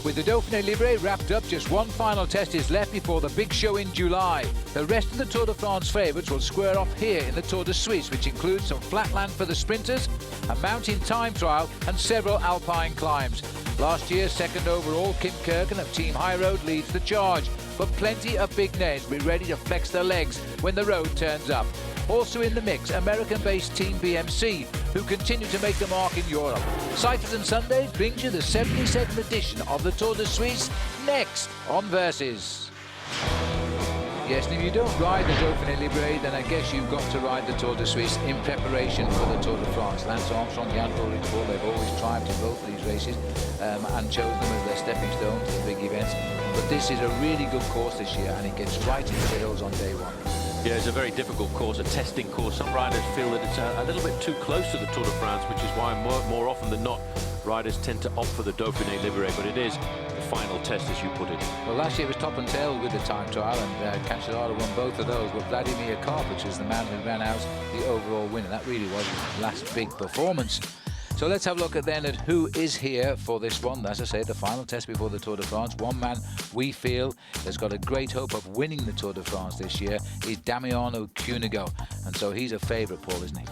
With the Dauphiné Libre wrapped up, just one final test is left before the big show in July. The rest of the Tour de France favourites will square off here in the Tour de Suisse, which includes some flat land for the sprinters, a mountain time trial and several alpine climbs. Last year, second overall, Kim Kirken of Team High Road leads the charge, but plenty of big names will be ready to flex their legs when the road turns up. Also in the mix, American-based Team BMC, who continue to make the mark in Europe. Cycles and Sundays brings you the 72nd edition of the Tour de Suisse, next on Versus. Yes, and if you don't ride the Dauphiné Libre, then I guess you've got to ride the Tour de Suisse in preparation for the Tour de France. Lance Armstrong, Jan Ulrich, they've always triumphed in both of these races and chosen them as their stepping stone to the big events. But this is a really good course this year, and it gets right into the hills on day one. Yeah, it's a very difficult course, a testing course. Some riders feel that it's a little bit too close to the Tour de France, which is why more often than not, riders tend to opt for the Dauphiné Libre, but it is the final test, as you put it. Well, last year it was top and tail with the time trial, and Cancellara won both of those, but Vladimir Karpic was the man who ran out the overall winner. That really was his last big performance. So let's have a look then at who is here for this one. As I say, the final test before the Tour de France. One man we feel has got a great hope of winning the Tour de France this year is Damiano Cunego. And so he's a favourite, Paul, isn't he?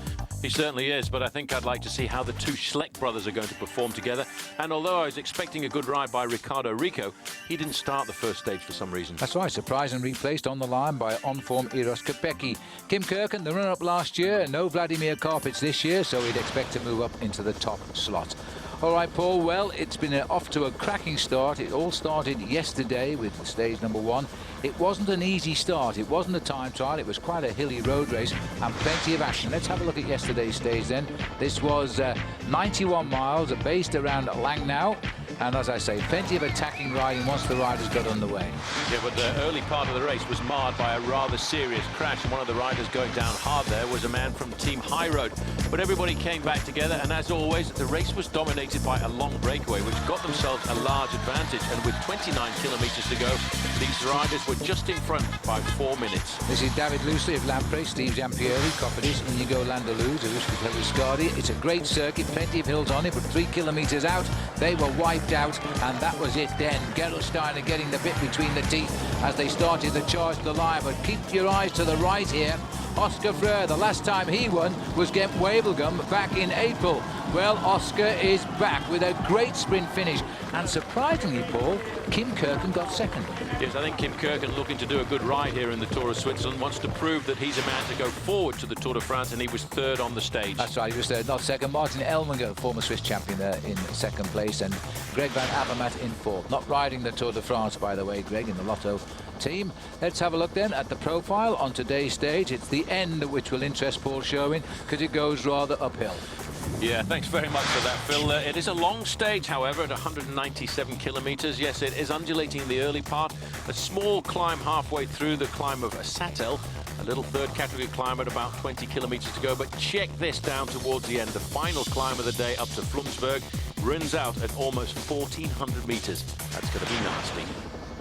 He certainly is, but I think I'd like to see how the two Schleck brothers are going to perform together. And although I was expecting a good ride by Riccardo Rico, he didn't start the first stage for some reason. That's right, surprised and replaced on the line by on-form Eros Kopecky. Kim Kirken, the runner-up last year, no Vladimir Karpic this year, so we'd expect to move up into the top slot. All right, Paul, well, it's been off to a cracking start. It all started yesterday with stage number one. It wasn't an easy start. It wasn't a time trial. It was quite a hilly road race and plenty of action. Let's have a look at yesterday's stage then. This was 91 miles based around Langnau. And as I say, plenty of attacking riding once the riders got underway. Yeah, but the early part of the race was marred by a rather serious crash. And one of the riders going down hard there was a man from Team High Road. But everybody came back together, and as always, the race was dominated by a long breakaway, which got themselves a large advantage. And with 29 kilometres to go, these riders were just in front by 4 minutes. This is David Lucy of Lampre, Steve Giampieri, Cofidis, Inigo Landaluz, Aristide Viscardi. It's a great circuit, plenty of hills on it, but 3 kilometres out, they were wiped out, and that was it then. Gerolsteiner getting the bit between the teeth as they started the charge to the line, but keep your eyes to the right here. Oscar Freire, the last time he won was Gent Wevelgem back in April. Well, Oscar is back with a great sprint finish, and surprisingly, Paul, Kim Kirken got second. Yes, I think Kim Kirken, looking to do a good ride here in the Tour of Switzerland, wants to prove that he's a man to go forward to the Tour de France, and he was third on the stage. That's right, he was third, not second. Martin Elminger, former Swiss champion, there in second place, and Greg van Avermaet in fourth. Not riding the Tour de France, by the way, Greg, in the Lotto team. Let's have a look then at the profile on today's stage. It's the end which will interest Paul Sherwen, because it goes rather uphill. Yeah, thanks very much for that, Phil. It is a long stage, however, at 197 kilometres. Yes, it is undulating in the early part. A small climb halfway through, the climb of Sattel. A little third category climb at about 20 kilometres to go. But check this down towards the end. The final climb of the day up to Flumserberg runs out at almost 1,400 metres. That's going to be nasty.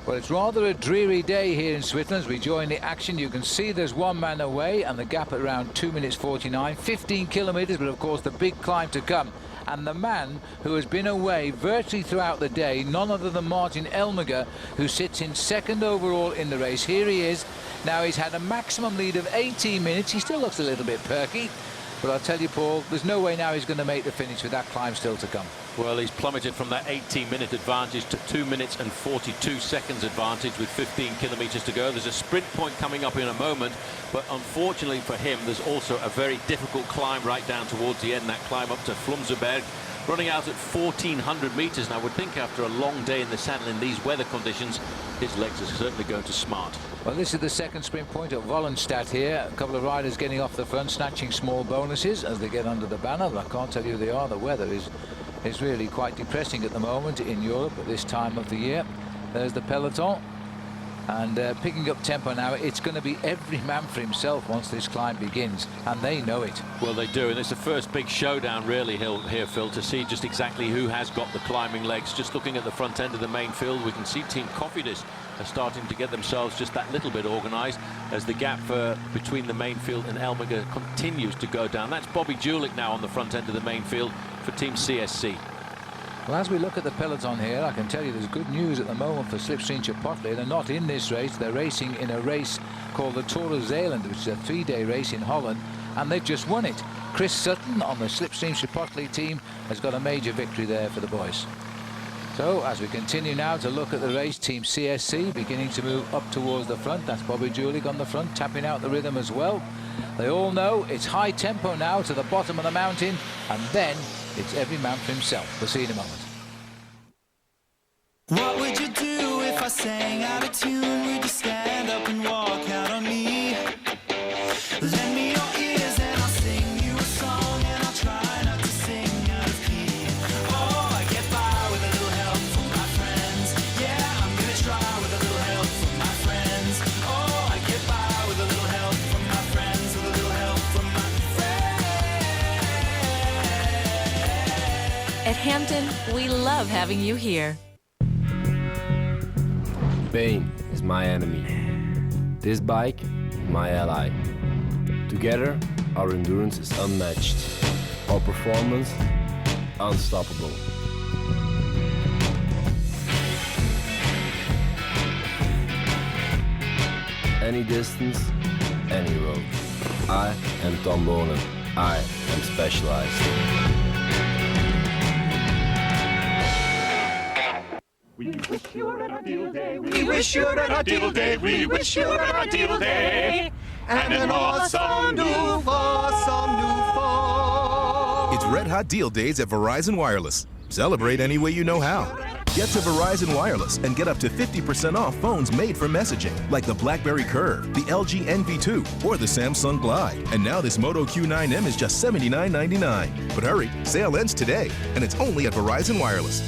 Well, it's rather a dreary day here in Switzerland as we join the action. You can see there's one man away, and the gap at around 2 minutes 49, 15 kilometres, but of course the big climb to come. And the man who has been away virtually throughout the day, none other than Martin Elminger, who sits in second overall in the race. Here he is. Now he's had a maximum lead of 18 minutes. He still looks a little bit perky. But I'll tell you, Paul, there's no way now he's going to make the finish with that climb still to come. Well, he's plummeted from that 18-minute advantage to 2 minutes and 42 seconds advantage with 15 kilometres to go. There's a sprint point coming up in a moment, but unfortunately for him, there's also a very difficult climb right down towards the end, that climb up to Flumserberg, running out at 1,400 metres. And I would think after a long day in the saddle in these weather conditions, his legs are certainly going to smart. Well, this is the second sprint point at Wollenstadt here. A couple of riders getting off the front, snatching small bonuses as they get under the banner. I can't tell you who they are. The weather is really quite depressing at the moment in Europe at this time of the year. There's the peloton. And picking up tempo now, it's going to be every man for himself once this climb begins, and they know it. Well, they do, and it's the first big showdown really here, Phil, to see just exactly who has got the climbing legs. Just looking at the front end of the main field, we can see Team Cofidis are starting to get themselves just that little bit organised as the gap between the main field and Elminger continues to go down. That's Bobby Julich now on the front end of the main field for Team CSC. Well, as we look at the peloton here, I can tell you there's good news at the moment for Slipstream Chipotle. They're not in this race. They're racing in a race called the Tour of Zeeland, which is a 3-day race in Holland, and they've just won it. Chris Sutton on the Slipstream Chipotle team has got a major victory there for the boys. So as we continue now to look at the race, Team CSC beginning to move up towards the front. That's Bobby Julich on the front, tapping out the rhythm as well. They all know it's high tempo now to the bottom of the mountain, and then it's every man for himself. We'll see you in a moment. What would you do if I sang out of tune? Would you stand up and walk out on me? Lend me your ears and I'll sing you a song, and I'll try not to sing out of key. Oh, I get by with a little help from my friends. Yeah, I'm gonna try with a little help from my friends. Oh, I get by with a little help from my friends, with a little help from my friends. At Hampton, we love having you here. Pain is my enemy. This bike, my ally. Together, our endurance is unmatched. Our performance, unstoppable. Any distance, any road. I am Tom Bonen. I am specialized. We wish you an ideal day. We wish you an ideal day. We wish you an ideal day. And an awesome new fall. It's Red Hot Deal Days at Verizon Wireless. Celebrate any way you know how. Get to Verizon Wireless and get up to 50% off phones made for messaging, like the BlackBerry Curve, the LG NV2, or the Samsung Glide. And now this Moto Q9M is just $79.99. But hurry, sale ends today, and it's only at Verizon Wireless.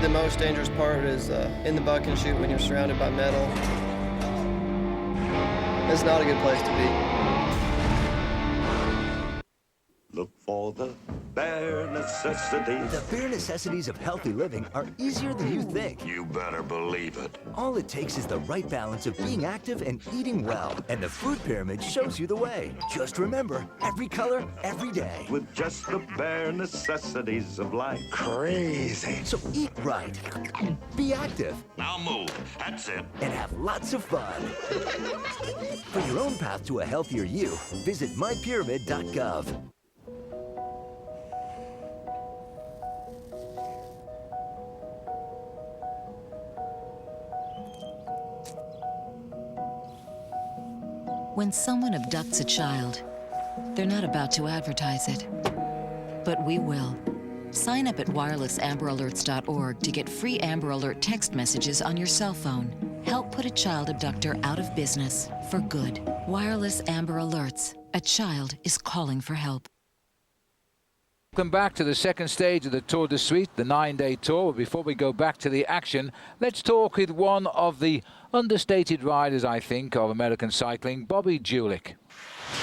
The most dangerous part is in the buck and shoot when you're surrounded by metal. It's not a good place to be. Look for the bare necessities. The bare necessities of healthy living are easier than you think. You better believe it. All it takes is the right balance of being active and eating well. And the food pyramid shows you the way. Just remember, every color, every day. With just the bare necessities of life. Crazy. So eat right, be active, Now move. That's it. and have lots of fun. For your own path to a healthier you, visit mypyramid.gov. When someone abducts a child, they're not about to advertise it. But we will. Sign up at wirelessamber-alerts.org to get free Amber Alert text messages on your cell phone. Help put a child abductor out of business for good. Wireless Amber Alerts. A child is calling for help. Welcome back to the second stage of the Tour de Suisse, the 9-day tour. Before we go back to the action, let's talk with one of the understated riders, I think, of American cycling, Bobby Julich.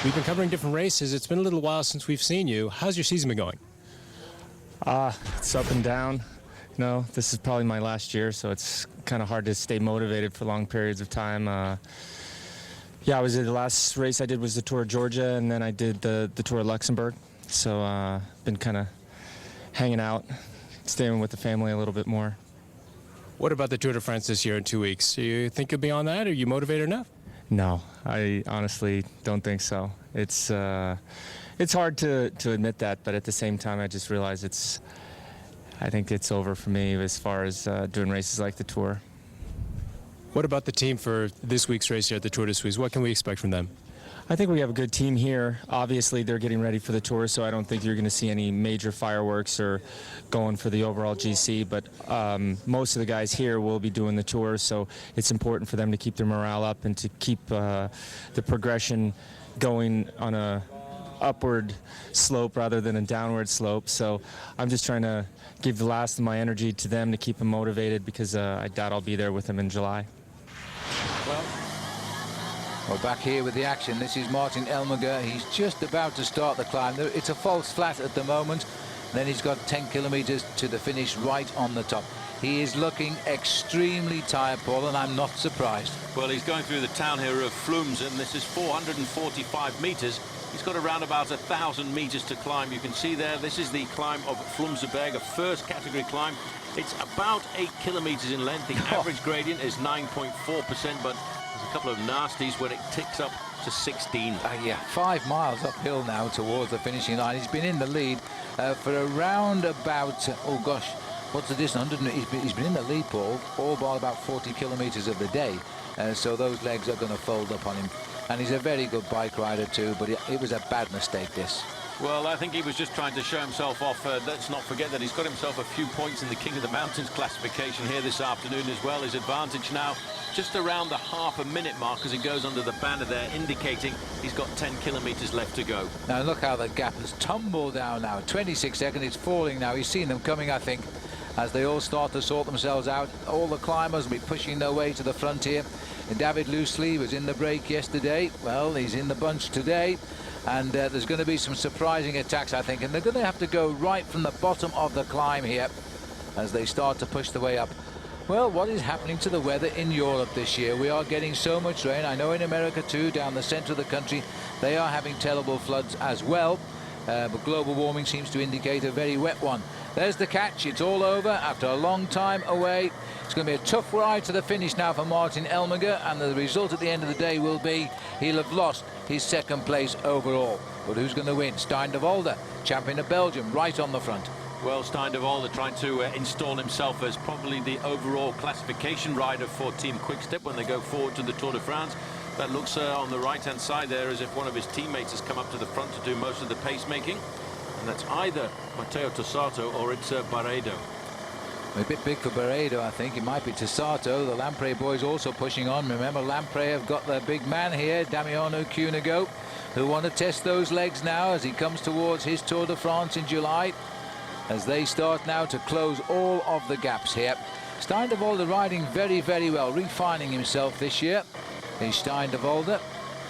We've been covering different races. It's been a little while since we've seen you. How's your season been going? It's up and down. You know, this is probably my last year, so it's kind of hard to stay motivated for long periods of time. Yeah, the last race I did was the Tour of Georgia, and then I did the Tour of Luxembourg. So been kind of hanging out, staying with the family a little bit more. What about the Tour de France this year in 2 weeks? Do you think you'll be on that? Are you motivated enough? No, I honestly don't think so. It's hard to admit that, but at the same time, I just realize I think it's over for me as far as doing races like the Tour. What about the team for this week's race here at the Tour de Suisse? What can we expect from them? I think we have a good team here. Obviously, they're getting ready for the Tour, so I don't think you're going to see any major fireworks or going for the overall GC, but most of the guys here will be doing the Tour, so it's important for them to keep their morale up and to keep the progression going on a upward slope rather than a downward slope. So I'm just trying to give the last of my energy to them to keep them motivated, because I doubt I'll be there with them in July. Well, we're back here with the action. This is Martin Elmiger. He's just about to start the climb. It's a false flat at the moment. Then he's got 10 kilometers to the finish right on the top. He is looking extremely tired, Paul, and I'm not surprised. Well, he's going through the town here of Flums, and this is 445 meters. He's got around about 1,000 meters to climb. You can see there, this is the climb of Flumserberg, a first category climb. It's about 8 kilometers in length. The average gradient is 9.4%, but there's a couple of nasties when it ticks up to 16. Yeah, 5 miles uphill now towards the finishing line. He's been in the lead for around about, oh gosh, what's the distance? He's been in the lead, Paul, all by about 40 kilometers of the day. So those legs are going to fold up on him. And he's a very good bike rider too, but it was a bad mistake, this. Well, I think he was just trying to show himself off. Let's not forget that he's got himself a few points in the King of the Mountains classification here this afternoon as well. His advantage now just around the half-a-minute mark as he goes under the banner there, indicating he's got 10 kilometers left to go. Now look how the gap has tumbled down now. 26 seconds, it's falling now. He's seen them coming, I think, as they all start to sort themselves out. All the climbers will be pushing their way to the front here. And David Loosely was in the break yesterday. Well, he's in the bunch today. And there's going to be some surprising attacks, I think. And they're going to have to go right from the bottom of the climb here as they start to push the way up. Well, what is happening to the weather in Europe this year? We are getting so much rain. I know in America too, down the center of the country, they are having terrible floods as well. But global warming seems to indicate a very wet one. There's the catch. It's all over after a long time away. It's going to be a tough ride to the finish now for Martin Elmiger, and the result at the end of the day will be he'll have lost his second place overall. But who's going to win? Stein de Volder, champion of Belgium, right on the front. Well, Stein de Volder trying to install himself as probably the overall classification rider for Team Quickstep when they go forward to the Tour de France. That looks on the right-hand side there as if one of his teammates has come up to the front to do most of the pacemaking. And that's either Matteo Tossato or it's Barredo. A bit big for Barredo, I think. It might be Tossato. The Lampre boys also pushing on. Remember, Lampre have got their big man here, Damiano Cunego, who want to test those legs now as he comes towards his Tour de France in July, as they start now to close all of the gaps here. Stein de Volder riding very, very well, refining himself this year. He's Stein de Volder.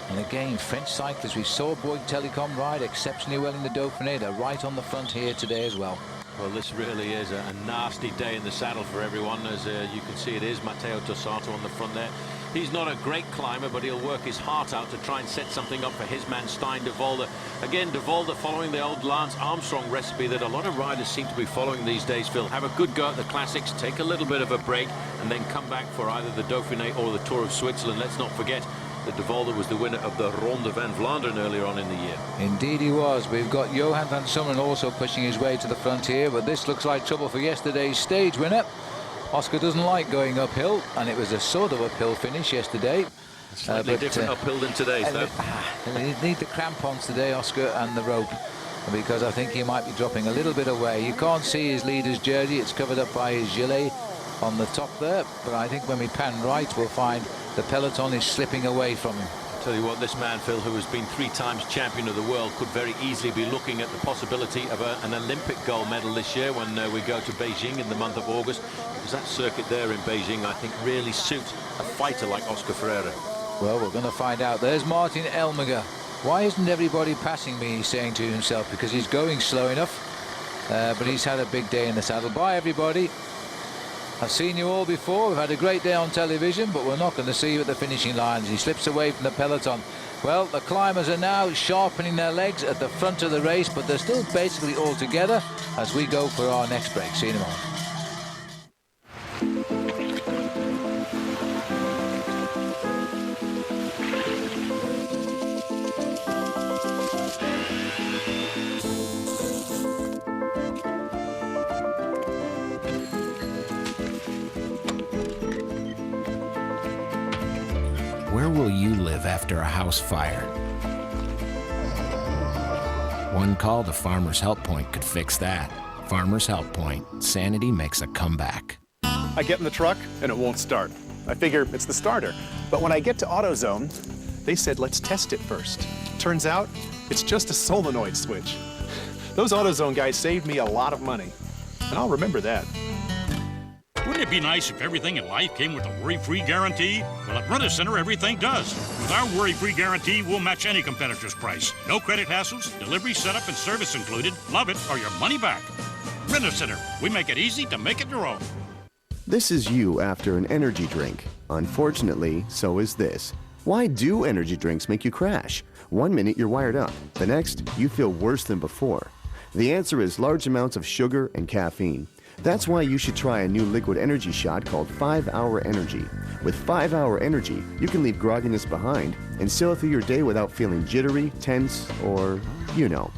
And again, French cyclists, we saw Bouygues Telecom ride exceptionally well in the Dauphiné. They're right on the front here today as well. Well, this really is a nasty day in the saddle for everyone. As you can see, it is Matteo Tossato on the front there. He's not a great climber, but he'll work his heart out to try and set something up for his man Stein de Volder. Again, de Volder following the old Lance Armstrong recipe that a lot of riders seem to be following these days, Phil. Have a good go at the classics, take a little bit of a break, and then come back for either the Dauphiné or the Tour of Switzerland. Let's not forget that de Volder was the winner of the Ronde van Vlaanderen earlier on in the year. Indeed he was. We've got Johan van Summeren also pushing his way to the front here, but this looks like trouble for yesterday's stage winner. Oscar doesn't like going uphill, and it was a sort of uphill finish yesterday. Slightly different uphill than today's, though. He need the crampons today, Oscar, and the rope, because I think he might be dropping a little bit away. You can't see his leader's jersey. It's covered up by his gilet on the top there, but I think when we pan right, we'll find the peloton is slipping away from him. Tell you what, this man, Phil, who has been 3 times champion of the world, could very easily be looking at the possibility of an Olympic gold medal this year when we go to Beijing in the month of August. Because that circuit there in Beijing, I think, really suits a fighter like Oscar Freire. Well, we're going to find out. There's Martin Elmiger. Why isn't everybody passing me, he's saying to himself, because he's going slow enough. But he's had a big day in the saddle. Bye, everybody. I've seen you all before. We've had a great day on television, but we're not going to see you at the finishing lines. He slips away from the peloton. Well, the climbers are now sharpening their legs at the front of the race, but they're still basically all together as we go for our next break. See you in a moment. Where will you live after a house fire? One call to Farmers Help Point could fix that. Farmers Help Point. Sanity makes a comeback. I get in the truck and it won't start. I figure it's the starter. But when I get to AutoZone, they said let's test it first. Turns out it's just a solenoid switch. Those AutoZone guys saved me a lot of money, and I'll remember that. Wouldn't it be nice if everything in life came with a worry-free guarantee? Well, at Rent-A-Center, everything does. With our worry-free guarantee, we'll match any competitor's price. No credit hassles, delivery, setup, and service included. Love it or your money back. Rent-A-Center, we make it easy to make it your own. This is you after an energy drink. Unfortunately, so is this. Why do energy drinks make you crash? 1 minute you're wired up, the next you feel worse than before. The answer is large amounts of sugar and caffeine. That's why you should try a new liquid energy shot called 5-Hour Energy. With 5-Hour Energy, you can leave grogginess behind and sail through your day without feeling jittery, tense, or you know.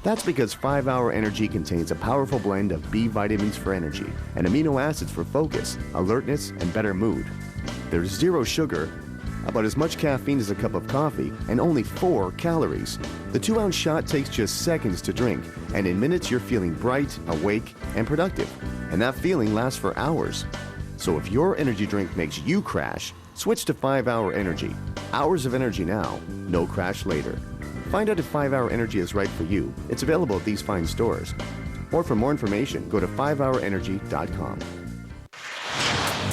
That's because 5-Hour Energy contains a powerful blend of B vitamins for energy and amino acids for focus, alertness, and better mood. There's zero sugar, about as much caffeine as a cup of coffee, and only 4 calories. The 2-ounce shot takes just seconds to drink, and in minutes you're feeling bright, awake, and productive. And that feeling lasts for hours. So if your energy drink makes you crash, switch to 5-Hour Energy. Hours of energy now, no crash later. Find out if 5-Hour Energy is right for you. It's available at these fine stores. Or for more information, go to 5hourenergy.com.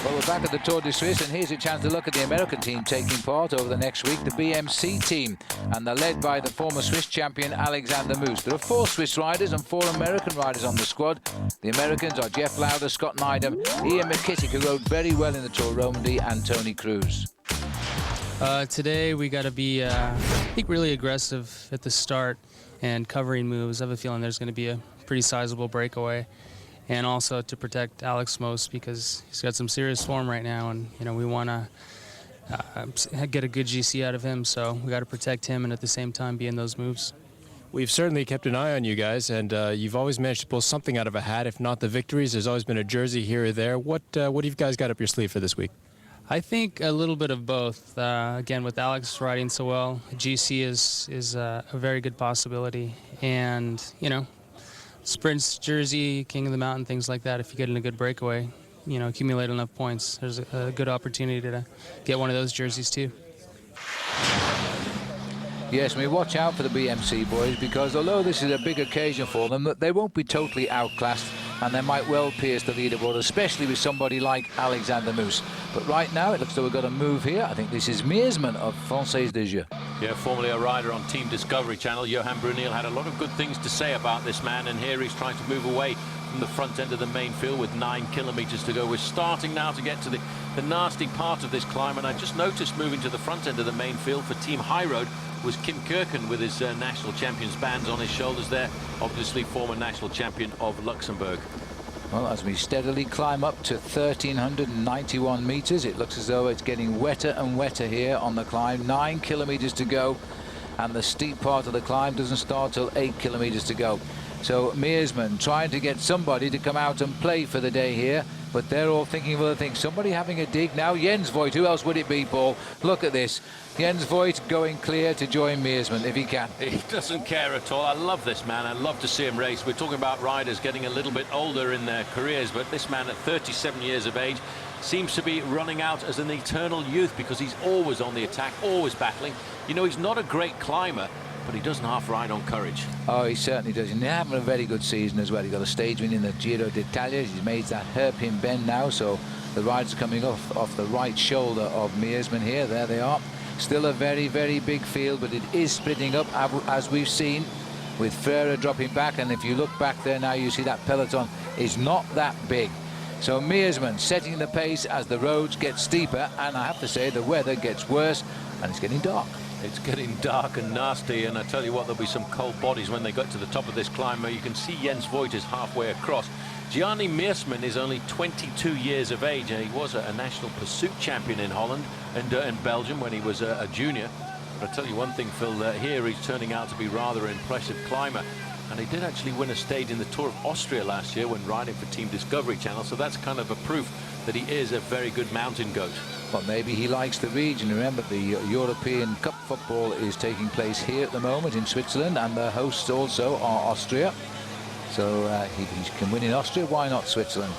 Well, we're back at the Tour de Suisse, and here's a chance to look at the American team taking part over the next week, the BMC team, and they're led by the former Swiss champion Alexander Moos. There are 4 Swiss riders and 4 American riders on the squad. The Americans are Jeff Lauder, Scott Neidham, Ian McKissick, who rode very well in the Tour Romandy, and Tony Cruz. Today we got to be, I think, really aggressive at the start and covering moves. I have a feeling there's going to be a pretty sizable breakaway. And also to protect Alex Moos because he's got some serious form right now, and we want to get a good GC out of him. So we got to protect him and at the same time be in those moves. We've certainly kept an eye on you guys, and you've always managed to pull something out of a hat. If not the victories, there's always been a jersey here or there. What have you guys got up your sleeve for this week? I think a little bit of both. Again, with Alex riding so well, GC is a very good possibility, and sprints, jersey, King of the Mountain, things like that. If you get in a good breakaway, accumulate enough points, there's a good opportunity to get one of those jerseys too. Yes, we watch out for the BMC boys, because although this is a big occasion for them, they won't be totally outclassed, and they might well pierce the leaderboard, especially with somebody like Alexander Moos. But right now, it looks like we've got a move here. I think this is Meersman of Française des Jeux. Yeah, formerly a rider on Team Discovery Channel, Johan Brunel had a lot of good things to say about this man, and here he's trying to move away from the front end of the main field with 9 kilometers to go. We're starting now to get to the nasty part of this climb, and I just noticed moving to the front end of the main field for Team High Road was Kim Kirken with his national champion's bands on his shoulders there, obviously former national champion of Luxembourg. Well, as we steadily climb up to 1,391 meters, it looks as though it's getting wetter and wetter here on the climb. 9 kilometers to go, and the steep part of the climb doesn't start till 8 kilometers to go. So Meersman trying to get somebody to come out and play for the day here, but they're all thinking of other things. Somebody having a dig now. Jens Voigt, who else would it be, Paul? Look at this. Jens Voigt going clear to join Meersman if he can. He doesn't care at all. I love this man. I love to see him race. We're talking about riders getting a little bit older in their careers, but this man at 37 years of age seems to be running out as an eternal youth, because he's always on the attack, always battling. He's not a great climber, but he doesn't half ride on courage. Oh, he certainly does. And he's having a very good season as well. He got a stage win in the Giro d'Italia. He's made that hairpin bend now, so the rider's coming off the right shoulder of Meersman here. There they are. Still a very, very big field, but it is splitting up, as we've seen, with Ferrer dropping back. And if you look back there now, you see that peloton is not that big. So Meersman setting the pace as the roads get steeper, and I have to say the weather gets worse and it's getting dark. It's getting dark and nasty, and I tell you what, there'll be some cold bodies when they get to the top of this climb. You can see Jens Voigt is halfway across. Gianni Meersman is only 22 years of age, and he was a national pursuit champion in Holland and in Belgium when he was a junior. But I tell you one thing, Phil, here he's turning out to be rather an impressive climber. And he did actually win a stage in the Tour of Austria last year when riding for Team Discovery Channel, so that's kind of a proof that he is a very good mountain goat. Well, maybe he likes the region. Remember, the European Cup football is taking place here at the moment in Switzerland, and the hosts also are Austria. So he can win in Austria, why not Switzerland?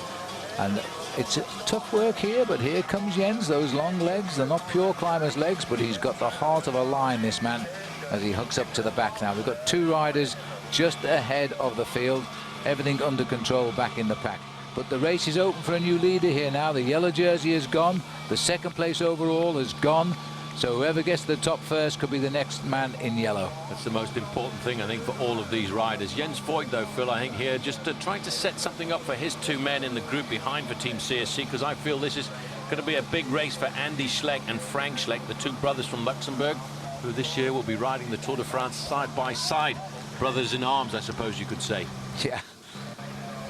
And it's tough work here, but here comes Jens, those long legs. They're not pure climber's legs, but he's got the heart of a lion, this man, as he hugs up to the back now. We've got two riders just ahead of the field, everything under control back in the pack. But the race is open for a new leader here now. The yellow jersey is gone, the second place overall is gone, so whoever gets to the top first could be the next man in yellow. That's the most important thing, I think, for all of these riders. Jens Voigt, though, Phil, I think here just trying to set something up for his two men in the group behind for Team CSC, because I feel this is going to be a big race for Andy Schleck and Frank Schleck, the two brothers from Luxembourg, who this year will be riding the Tour de France side by side. Brothers in arms, I suppose you could say. Yeah.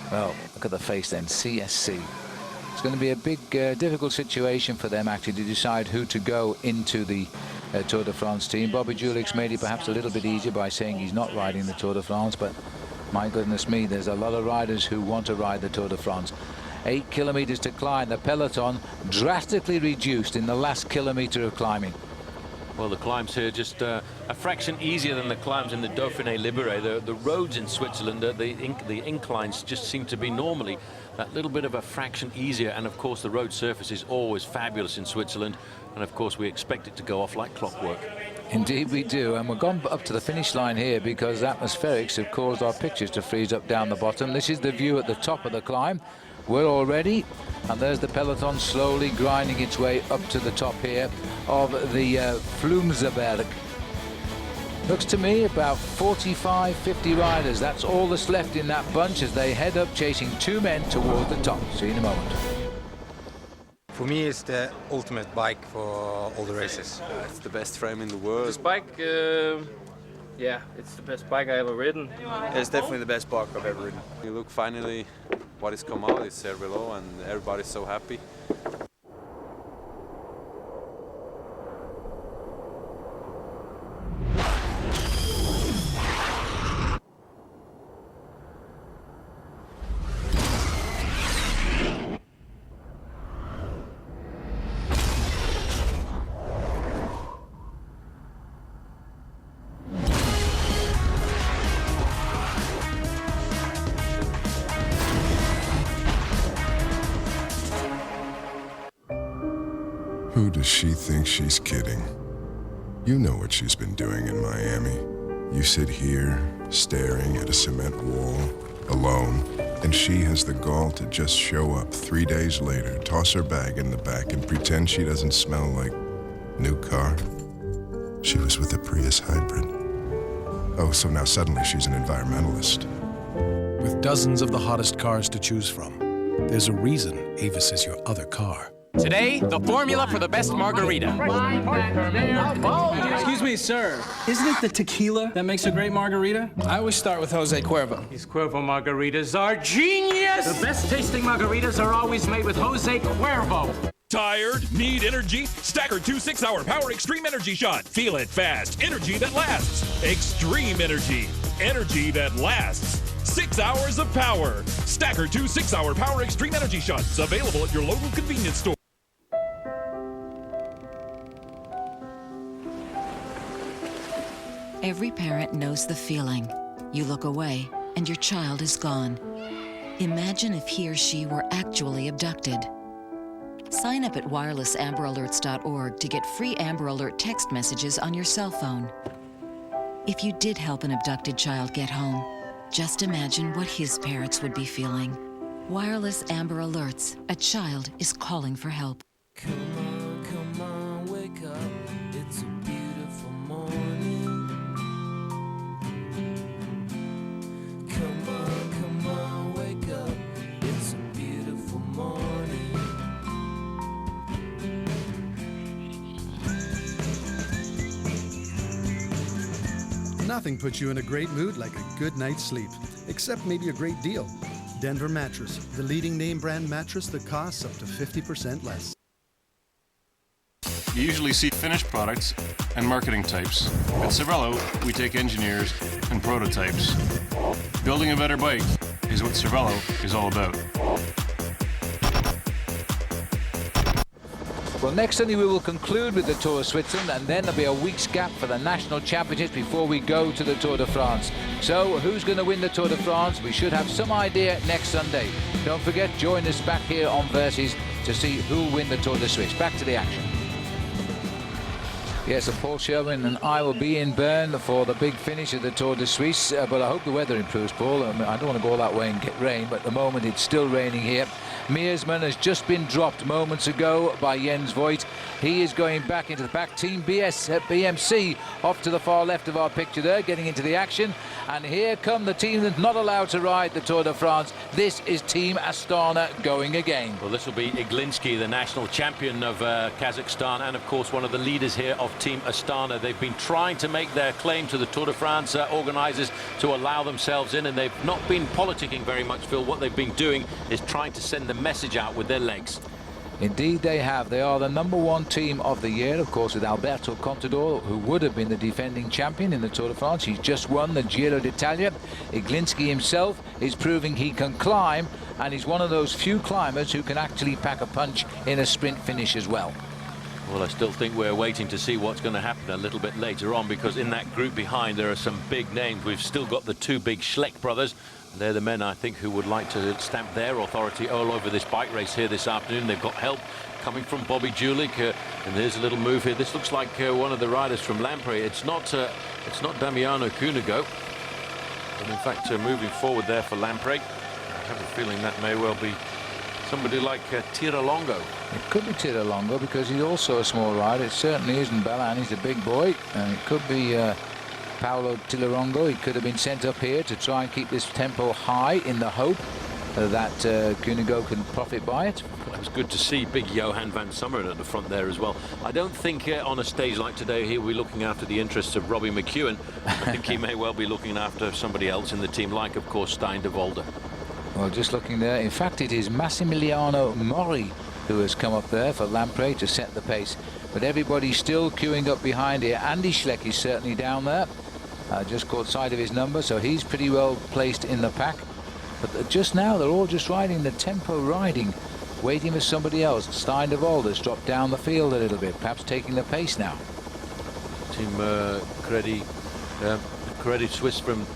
Well, look at the face then, CSC. It's going to be a big, difficult situation for them actually to decide who to go into the Tour de France team. Bobby Julick's made it perhaps a little bit easier by saying he's not riding the Tour de France, but my goodness me, there's a lot of riders who want to ride the Tour de France. 8 kilometers to climb, the peloton drastically reduced in the last kilometer of climbing. Well, the climbs here just a fraction easier than the climbs in the Dauphiné Libéré. The roads in Switzerland, the inclines just seem to be normally that little bit of a fraction easier. And of course, the road surface is always fabulous in Switzerland. And of course, we expect it to go off like clockwork. Indeed we do, and we've gone up to the finish line here because atmospherics have caused our pictures to freeze up down the bottom. This is the view at the top of the climb. We're all ready, and there's the peloton slowly grinding its way up to the top here of the Flumserberg. Looks to me about 45, 50 riders. That's all that's left in that bunch as they head up chasing two men toward the top. See you in a moment. For me, it's the ultimate bike for all the races. It's the best frame in the world. This bike, yeah, it's the best bike I ever ridden. It's definitely the best bike I've ever ridden. You look finally what has come out, it's Cervelo, and everybody's so happy. Who does she think she's kidding? You know what she's been doing in Miami. You sit here, staring at a cement wall, alone, and she has the gall to just show up 3 days later, toss her bag in the back, and pretend she doesn't smell like new car. She was with a Prius hybrid. Oh, so now suddenly she's an environmentalist. With dozens of the hottest cars to choose from, there's a reason Avis is your other car. Today, the formula for the best margarita. Excuse me, sir. Isn't it the tequila that makes a great margarita? I always start with Jose Cuervo. These Cuervo margaritas are genius! The best tasting margaritas are always made with Jose Cuervo. Tired? Need energy? Stacker 2 6-hour Power Extreme Energy Shot. Feel it fast. Energy that lasts. Extreme energy. Energy that lasts. 6 hours of power. Stacker 2 6-hour Power Extreme Energy Shots. Available at your local convenience store. Every parent knows the feeling. You look away, and your child is gone. Imagine if he or she were actually abducted. Sign up at wirelessamberAlerts.org to get free Amber Alert text messages on your cell phone. If you did help an abducted child get home, just imagine what his parents would be feeling. Wireless Amber Alerts. A child is calling for help. Come on, wake up. It's a beautiful morning. Come on, wake up. It's a beautiful morning. Nothing puts you in a great mood like a good night's sleep, except maybe a great deal. Denver Mattress, the leading name brand mattress that costs up to 50% less. you usually see finished products and marketing types. At Cervelo, we take engineers and prototypes. Building a better bike is what Cervelo is all about. Well, next Sunday we will conclude with the Tour of Switzerland, and then there'll be a week's gap for the National Championships before we go to the Tour de France. So who's going to win the Tour de France? We should have some idea next Sunday. Don't forget, join us back here on Versus to see who'll win the Tour de Suisse. Back to the action. Yes, and Paul Sherwen and I will be in Bern for the big finish of the Tour de Suisse, but I hope the weather improves, Paul. I don't want to go that way and get rain, but at the moment it's still raining here. Meersman has just been dropped moments ago by Jens Voigt. He is going back into the pack. Team BMC off to the far left of our picture there, getting into the action. And here come the team that's not allowed to ride the Tour de France. This is Team Astana going again. Well, this will be Iglinski, the national champion of Kazakhstan, and of course one of the leaders here of Team Astana. They've been trying to make their claim to the Tour de France organisers to allow themselves in, and they've not been politicking very much, Phil. What they've been doing is trying to send the message out with their legs. Indeed they have. They are the #1 team of the year, of course, with Alberto Contador, who would have been the defending champion in the Tour de France. He's just won the Giro d'Italia. Iglinski himself is proving he can climb, and he's one of those few climbers who can actually pack a punch in a sprint finish as well. Well, I still think we're waiting to see what's going to happen a little bit later on, because in that group behind there are some big names. We've still got the two big Schleck brothers. They're the men, I think, who would like to stamp their authority all over this bike race here this afternoon. They've got help coming from Bobby Julich, and there's a little move here. This looks like one of the riders from Lampre. It's not Damiano Cunego, but in fact moving forward there for Lampre. I have a feeling that may well be somebody like Tiralongo. It could be Tiralongo because he's also a small rider. It certainly isn't Bellan. He's a big boy, and it could be Paolo Tiralongo. He could have been sent up here to try and keep this tempo high in the hope that Cunego can profit by it. Well, it was good to see big Johan van Summeren at the front there as well. I don't think on a stage like today he'll be looking after the interests of Robbie McEwen. I think he may well be looking after somebody else in the team, like of course Stein de Volder. Well, just looking there, in fact it is Massimiliano Mori who has come up there for Lampre to set the pace, but everybody's still queuing up behind here. Andy Schleck is certainly down there. Just caught sight of his number, so he's pretty well placed in the pack. But just now they're all just riding the tempo riding, waiting for somebody else. Stein de Volder's dropped down the field a little bit, perhaps taking the pace now. Team Credit Suisse from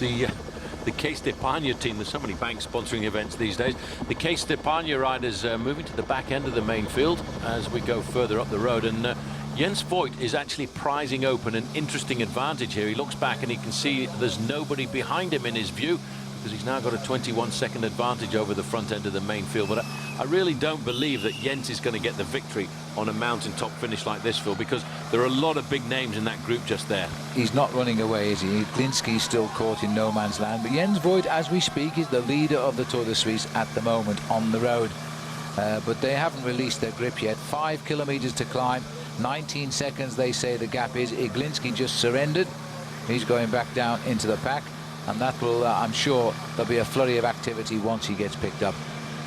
the Case d'Epargne team. There's so many banks sponsoring events these days. The Case d'Epargne riders moving to the back end of the main field as we go further up the road, and Jens Voigt is actually prizing open an interesting advantage here. He looks back and he can see there's nobody behind him in his view, because he's now got a 21-second advantage over the front end of the main field. But I really don't believe that Jens is going to get the victory on a mountaintop finish like this, Phil, because there are a lot of big names in that group just there. He's not running away, is he? Iglinski's still caught in no man's land, but Jens Voigt, as we speak, is the leader of the Tour de Suisse at the moment on the road. But they haven't released their grip yet. 5 kilometers to climb, 19 seconds they say the gap is. Iglinski just surrendered. He's going back down into the pack, and that will, I'm sure, there'll be a flurry of activity once he gets picked up.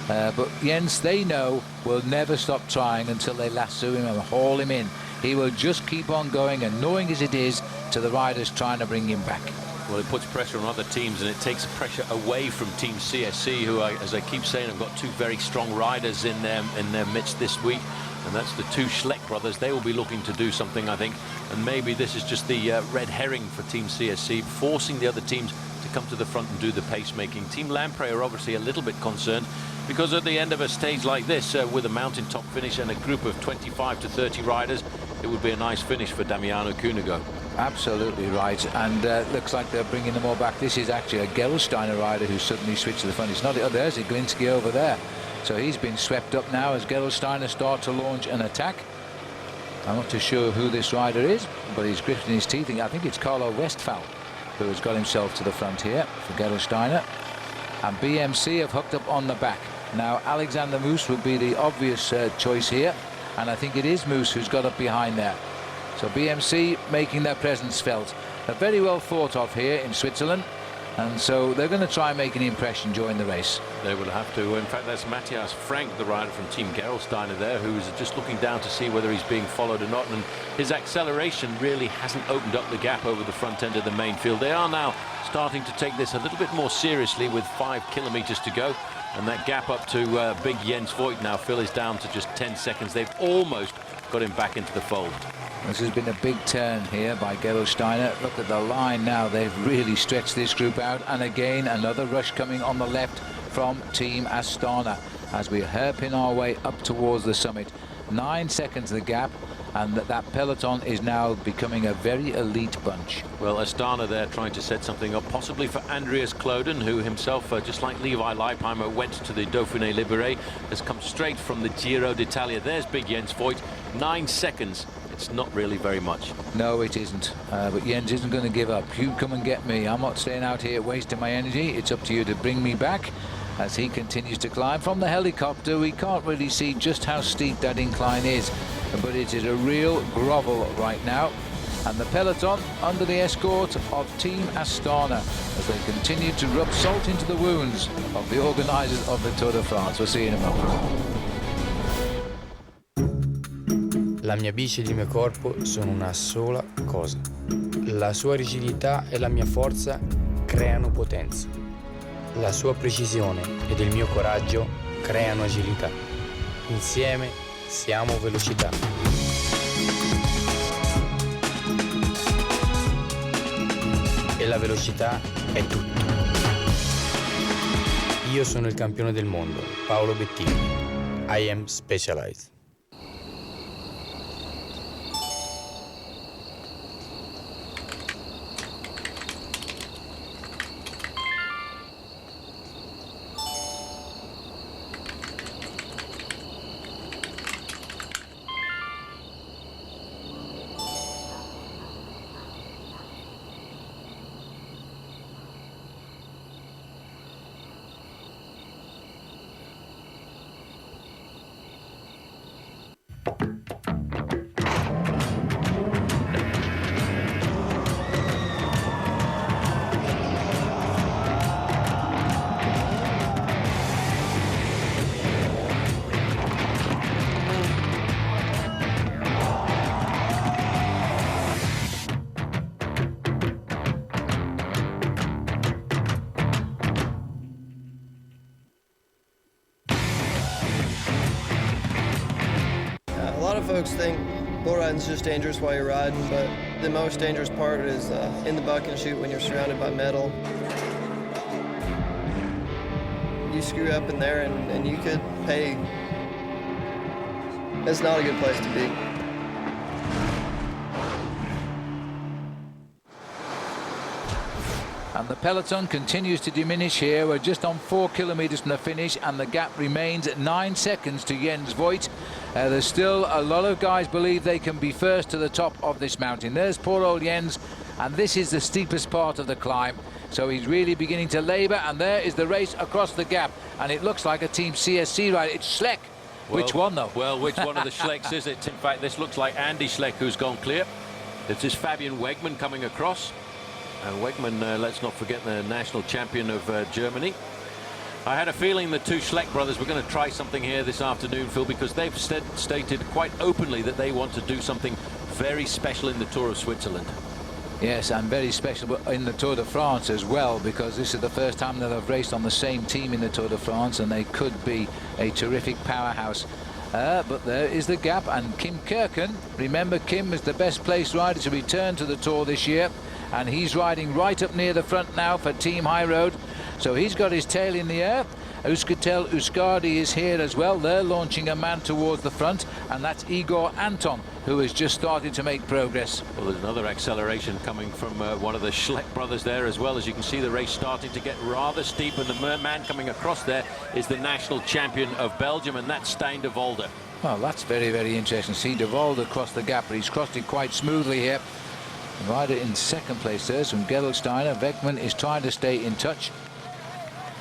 But Jens, they know, will never stop trying until they lasso him and haul him in. He will just keep on going, annoying as it is to the riders trying to bring him back. Well, it puts pressure on other teams, and it takes pressure away from Team CSC, who, as I keep saying, have got two very strong riders in their midst this week. And that's the two Schleck brothers. They will be looking to do something, I think. And maybe this is just the red herring for Team CSC, forcing the other teams to come to the front and do the pacemaking. Team Lampre are obviously a little bit concerned, because at the end of a stage like this, with a mountaintop finish and a group of 25 to 30 riders, it would be a nice finish for Damiano Cunego. Absolutely right, and looks like they're bringing them all back. This is actually a Gerolsteiner rider who suddenly switched to the front. It's not, oh, there's Iglinski over there. So he's been swept up now as Gerolsteiner start to launch an attack. I'm not too sure who this rider is, but he's gritting his teeth. I think it's Carlo Westphal who has got himself to the front here for Gerolsteiner. And BMC have hooked up on the back. Now Alexander Moos would be the obvious choice here, and I think it is Moos who's got up behind there. So BMC making their presence felt. They're very well thought of here in Switzerland. And so they're going to try and make an impression during the race. They will have to. In fact, that's Matthias Frank, the rider from Team Gerolsteiner there, who's just looking down to see whether he's being followed or not. And his acceleration really hasn't opened up the gap over the front end of the main field. They are now starting to take this a little bit more seriously with 5 kilometers to go. And that gap up to big Jens Voigt now, Phil, is down to just 10 seconds. They've almost got him back into the fold. This has been a big turn here by Gerolsteiner. Look at the line now. They've really stretched this group out. And again, another rush coming on the left from Team Astana as we hairpin our way up towards the summit. 9 seconds the gap, and that peloton is now becoming a very elite bunch. Well, Astana there trying to set something up, possibly for Andreas Kloden, who himself, just like Levi Leipheimer, went to the Dauphiné Libéré, has come straight from the Giro d'Italia. There's big Jens Voigt. 9 seconds. It's not really very much. No, it isn't. But Jens isn't going to give up. You come and get me. I'm not staying out here wasting my energy. It's up to you to bring me back. As he continues to climb from the helicopter, we can't really see just how steep that incline is, but it is a real grovel right now. And the peloton under the escort of Team Astana as they continue to rub salt into the wounds of the organisers of the Tour de France. We'll see you in a moment. La mia bici ed il mio corpo sono una sola cosa. La sua rigidità e la mia forza creano potenza. La sua precisione ed il mio coraggio creano agilità. Insieme siamo velocità. E la velocità è tutto. Io sono il campione del mondo, Paolo Bettini. I am specialized. A lot of folks think bull riding's just dangerous while you're riding, but the most dangerous part is in the buck and shoot when you're surrounded by metal. You screw up in there and you could pay. It's not a good place to be. And the peloton continues to diminish here. We're just on 4 kilometers from the finish, and the gap remains at 9 seconds to Jens Voigt. There's still a lot of guys believe they can be first to the top of this mountain. There's poor old Jens, and this is the steepest part of the climb. So he's really beginning to labour, and there is the race across the gap. And it looks like a Team CSC ride. It's Schleck. Which one, though? Well, which one of the Schlecks is it? In fact, this looks like Andy Schleck, who's gone clear. This is Fabian Wegmann coming across. And Wegmann, let's not forget, the national champion of Germany. I had a feeling the two Schleck brothers were going to try something here this afternoon, Phil, because they've stated quite openly that they want to do something very special in the Tour of Switzerland. Yes, and very special in the Tour de France as well, because this is the first time that they've raced on the same team in the Tour de France, and they could be a terrific powerhouse. But there is the gap, and Kim Kirken, remember Kim is the best placed rider to return to the Tour this year, and he's riding right up near the front now for Team High Road. So he's got his tail in the air. Euskaltel Euskardi is here as well. They're launching a man towards the front, and that's Igor Anton, who has just started to make progress. Well, there's another acceleration coming from one of the Schleck brothers there as well. As you can see, the race starting to get rather steep, and the man coming across there is the national champion of Belgium, and that's Stijn de Volder. Well, that's very, very interesting. See de Volder across the gap, but he's crossed it quite smoothly here. The rider in second place there from Gerolsteiner. Wegmann is trying to stay in touch.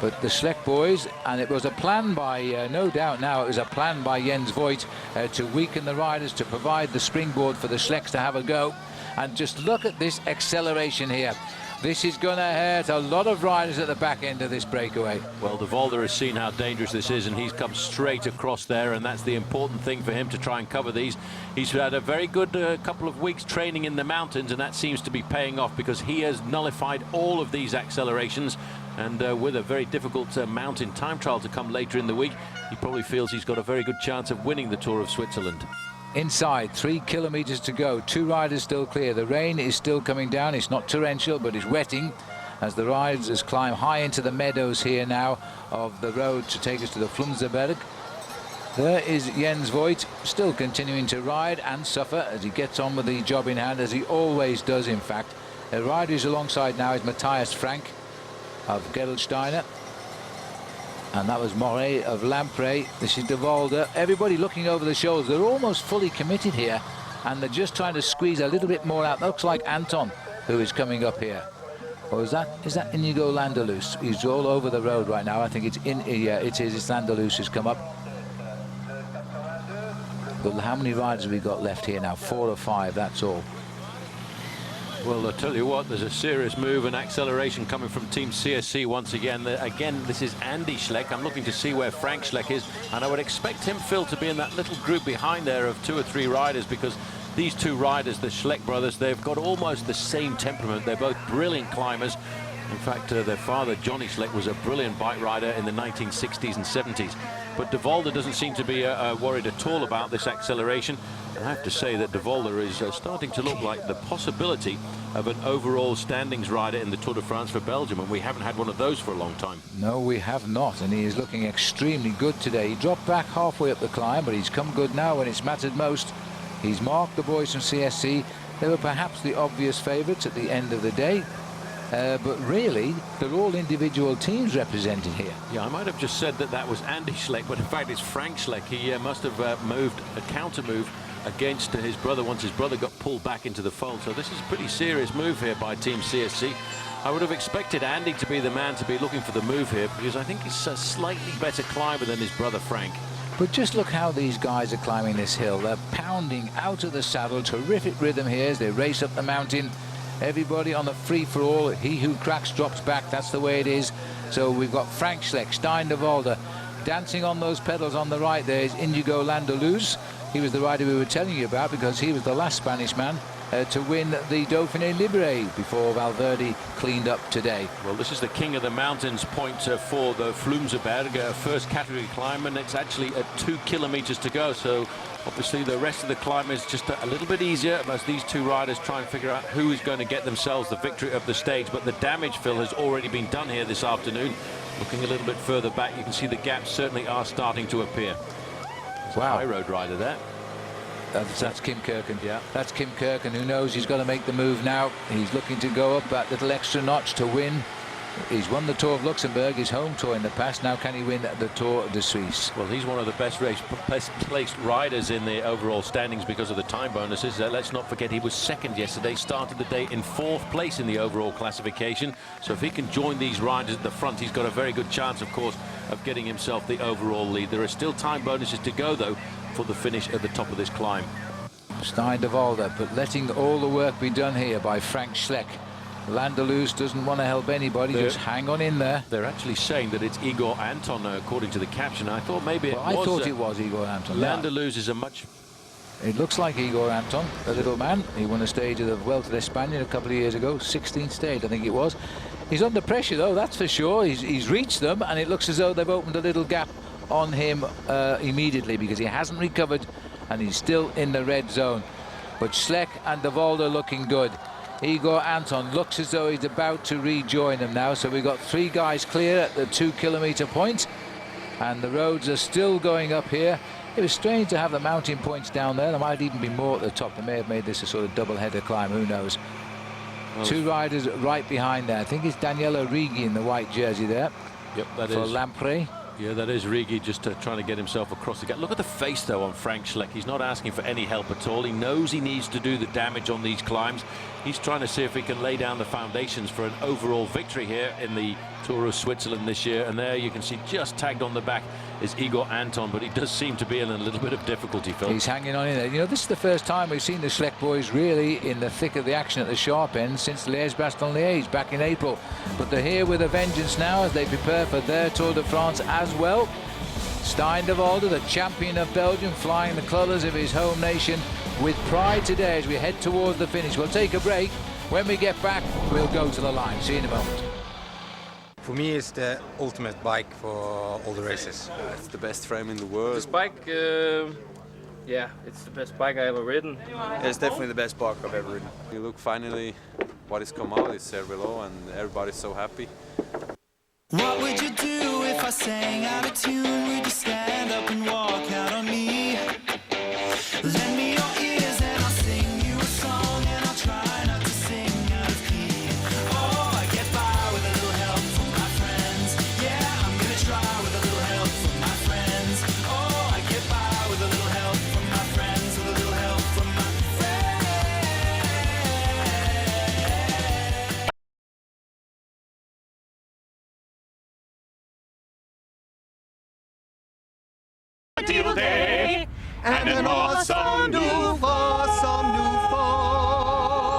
But the Schleck boys, and it was a plan by, no doubt now, it was a plan by Jens Voigt to weaken the riders, to provide the springboard for the Schlecks to have a go. And just look at this acceleration here. This is going to hurt a lot of riders at the back end of this breakaway. Well, De Volder has seen how dangerous this is, and he's come straight across there, and that's the important thing for him, to try and cover these. He's had a very good couple of weeks training in the mountains, and that seems to be paying off, because he has nullified all of these accelerations. And with a very difficult mountain time trial to come later in the week, he probably feels he's got a very good chance of winning the Tour of Switzerland. Inside, 3 kilometers to go. 2 riders still clear. The rain is still coming down. It's not torrential, but it's wetting as the riders climb high into the meadows here now of the road to take us to the Flumserberg. There is Jens Voigt, still continuing to ride and suffer as he gets on with the job in hand, as he always does, in fact. The rider who's alongside now is Matthias Frank of Gerolsteiner. And that was Moret of Lamprey. This is De Volder. Everybody looking over the shoulders. They're almost fully committed here, and they're just trying to squeeze a little bit more out. Looks like Anton, who is coming up here. Or is that Inigo Landelus? He's all over the road right now. I think it's it's Landelus who's come up. But how many riders have we got left here now? 4 or 5, that's all. Well, I'll tell you what, there's a serious move and acceleration coming from Team CSC once again. Again, this is Andy Schleck. I'm looking to see where Frank Schleck is, and I would expect him, Phil, to be in that little group behind there of 2 or 3 riders, because these 2 riders, the Schleck brothers, they've got almost the same temperament. They're both brilliant climbers. In fact, their father, Johnny Schleck, was a brilliant bike rider in the 1960s and 70s. But De Volder doesn't seem to be worried at all about this acceleration. I have to say that De Volder is starting to look like the possibility of an overall standings rider in the Tour de France for Belgium, and we haven't had one of those for a long time. No, we have not, and he is looking extremely good today. He dropped back halfway up the climb, but he's come good now when it's mattered most. He's marked the boys from CSC. They were perhaps the obvious favourites at the end of the day. But really, they're all individual teams represented here. Yeah, I might have just said that that was Andy Schleck, but in fact it's Frank Schleck. He must have moved a counter move against his brother once his brother got pulled back into the fold. So this is a pretty serious move here by Team CSC. I would have expected Andy to be the man to be looking for the move here, because I think he's a slightly better climber than his brother Frank. But just look how these guys are climbing this hill. They're pounding out of the saddle. Terrific rhythm here as they race up the mountain. Everybody on the free-for-all. He who cracks drops back. That's the way it is. So we've got Frank Schleck, Stein de Volder. Dancing on those pedals on the right there is Inigo Landelus. He was the rider we were telling you about, because he was the last Spanish man to win the Dauphiné Libéré before Valverde cleaned up today. Well, this is the king of the mountains point for the Flumserberg, first category climb, and it's actually at 2 kilometers to go. So obviously the rest of the climb is just a little bit easier as these 2 riders try and figure out who is going to get themselves the victory of the stage. But the damage, Phil, has already been done here this afternoon. Looking a little bit further back, you can see the gaps certainly are starting to appear. There's a high road rider there. That's Kim Kirken. Yeah, that's Kim Kirken, who knows he's got to make the move now. He's looking to go up that little extra notch to win. He's won the Tour of Luxembourg, his home tour in the past. Now can he win the Tour de Suisse? Well, he's one of the best placed riders in the overall standings because of the time bonuses. Let's not forget he was second yesterday, started the day in 4th place in the overall classification. So if he can join these riders at the front, he's got a very good chance, of course, of getting himself the overall lead. There are still time bonuses to go, though, for the finish at the top of this climb. Stein de Volder, but letting all the work be done here by Frank Schleck. Landelus doesn't want to help anybody, just hang on in there. They're actually saying that it's Igor Anton, according to the caption. I thought maybe it was. I thought it was Igor Anton. Landelus is a much... It looks like Igor Anton, the little man. He won a stage of the Vuelta de España a couple of years ago, 16th stage, I think it was. He's under pressure, though, that's for sure. He's reached them, and it looks as though they've opened a little gap on him immediately, because he hasn't recovered, and he's still in the red zone. But Schleck and De Volder looking good. Igor Anton looks as though he's about to rejoin them now. So we've got 3 guys clear at the 2 kilometer point, and the roads are still going up here. It was strange to have the mountain points down there. There might even be more at the top. They may have made this a sort of double-header climb, who knows. Well, 2 riders right behind there. I think it's Daniela Righi in the white jersey there. Yep, that for is. Lamprey. Yeah, that is Rigi just trying to get himself across the gap. Look at the face, though, on Frank Schleck. He's not asking for any help at all. He knows he needs to do the damage on these climbs. He's trying to see if he can lay down the foundations for an overall victory here in the Tour of Switzerland this year. And there you can see just tagged on the back is Igor Anton, but he does seem to be in a little bit of difficulty, Phil. He's hanging on in there. You know, this is the first time we've seen the Schleck boys really in the thick of the action at the sharp end since Liège-Bastogne-Liège back in April. But they're here with a vengeance now as they prepare for their Tour de France as well. Stijn de Volder, the champion of Belgium, flying the colours of his home nation with pride today as we head towards the finish. We'll take a break. When we get back, we'll go to the line. See you in a moment. For me, it's the ultimate bike for all the races. It's the best frame in the world. This bike, yeah, it's the best bike I ever ridden. It's definitely the best bike I've ever ridden. You look finally what has come out is Cervelo, and everybody's so happy. What would you do if I sang out of tune? Would you stand up and walk out on me? Lend me your ears and I'll sing you a song, and I'll try not to sing out of key. Oh, I get by with a little help from my friends. Yeah, I'm gonna try with a little help from my friends. Oh, I get by with a little help from my friends, with a little help from my friends. Deal day and an awesome new phone.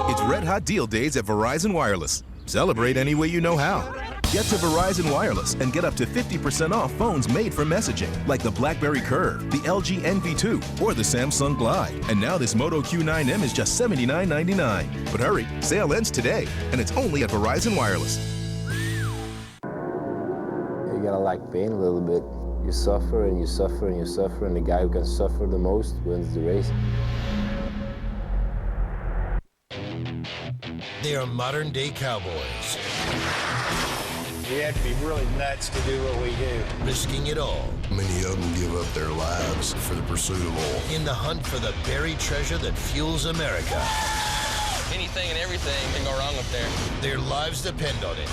It's Red Hot Deal Days at Verizon Wireless. Celebrate any way you know how. Get to Verizon Wireless and get up to 50% off phones made for messaging, like the BlackBerry Curve, the LG NV2, or the Samsung Glide. And now this Moto Q9M is just $79.99. But hurry, sale ends today, and it's only at Verizon Wireless. You gotta like pain a little bit. You suffer and you suffer and you suffer, and the guy who can suffer the most wins the race. They are modern-day cowboys. We have to be really nuts to do what we do. Risking it all. Many of them give up their lives for the pursuit of oil. In the hunt for the buried treasure that fuels America. Anything and everything can go wrong up there. Their lives depend on it.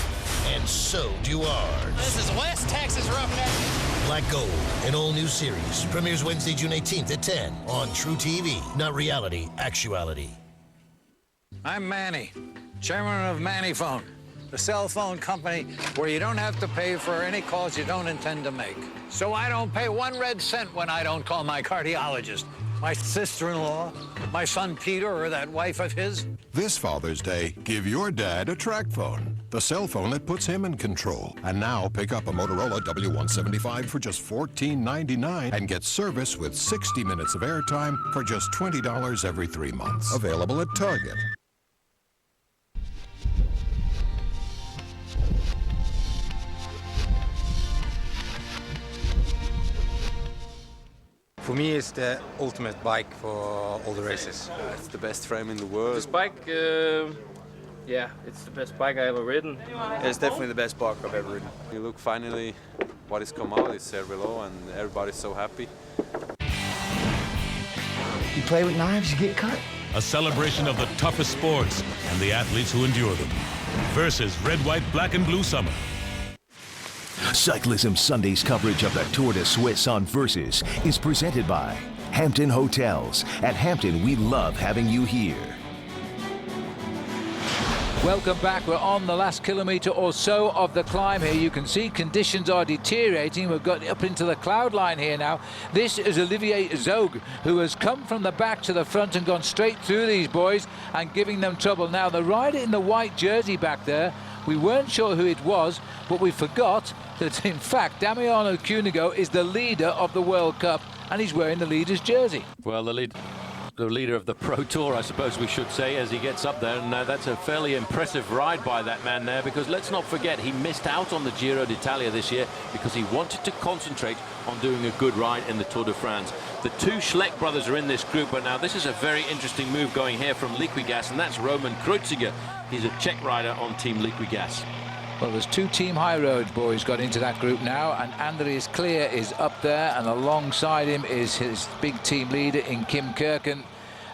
And so do ours. This is West Texas Roughneck. Black Gold, an all-new series. Premieres Wednesday, June 18th at 10 on True TV. Not reality, actuality. I'm Manny, chairman of Manny Phone, the cell phone company where you don't have to pay for any calls you don't intend to make. So I don't pay 1 red cent when I don't call my cardiologist, my sister-in-law, my son Peter, or that wife of his. This Father's Day, give your dad a track phone, the cell phone that puts him in control. And now pick up a Motorola W175 for just $14.99 and get service with 60 minutes of airtime for just $20 every 3 months. Available at Target. For me, it's the ultimate bike for all the races. It's the best frame in the world. This bike, yeah, it's the best bike I ever ridden. It's definitely the best bike I've ever ridden. You look finally what has come out is Cervelo, and everybody's so happy. You play with knives, you get cut. A celebration of the toughest sports and the athletes who endure them. Versus Red, White, Black and Blue Summer. Cyclism Sunday's coverage of the Tour de Suisse on Versus is presented by Hampton Hotels. At Hampton, we love having you here. Welcome back. We're on the last kilometre or so of the climb here. You can see conditions are deteriorating. We've got up into the cloud line here now. This is Olivier Zog, who has come from the back to the front and gone straight through these boys and giving them trouble. Now, the rider in the white jersey back there, we weren't sure who it was, but we forgot that, in fact, Damiano Cunego is the leader of the World Cup, and he's wearing the leader's jersey. Well, the leader of the Pro Tour, I suppose we should say, as he gets up there. And that's a fairly impressive ride by that man there, because let's not forget he missed out on the Giro d'Italia this year because he wanted to concentrate on doing a good ride in the Tour de France. The two Schleck brothers are in this group, but now this is a very interesting move going here from Liquigas, and that's Roman Kreuziger. He's a Czech rider on Team Liquigas. Well, there's two Team High Road boys got into that group now, and Andreas Clear is up there, and alongside him is his big team leader in Kim Kirken.